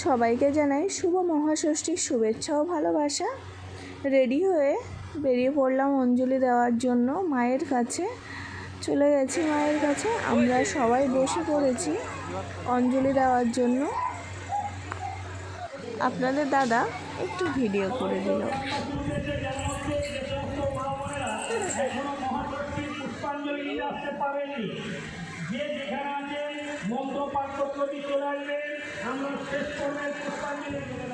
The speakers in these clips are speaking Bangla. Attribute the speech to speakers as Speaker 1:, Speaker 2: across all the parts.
Speaker 1: সবাইকে জানাই শুভ মহাষষ্ঠীর শুভেচ্ছা ও ভালোবাসা। রেডি হয়ে বেরিয়ে পড়লাম অঞ্জলি দেওয়ার জন্য। মায়ের কাছে চলে গেছি, মায়ের কাছে আমরা সবাই বসে পড়েছি অঞ্জলি দেওয়ার জন্য। আপনাদের দাদা একটু ভিডিও করে দিল।
Speaker 2: যে যেখানে আছে মন্ত্র পাঠ করতে চলে আসবে, আমরা শেষ করবে পুষ্পাঞ্জলি করে।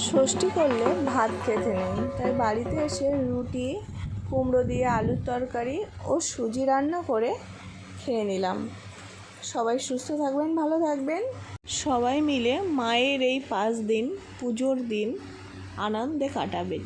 Speaker 1: ষষ্ঠী করলে ভাত খেতে নেই, তাই বাড়িতে এসে রুটি, কুমড়ো দিয়ে আলুর তরকারি ও সুজি রান্না করে খেয়ে নিলাম। সবাই সুস্থ থাকবেন, ভালো থাকবেন। সবাই মিলে মায়ের এই 5 দিন পুজোর দিন আনন্দে কাটাবেন।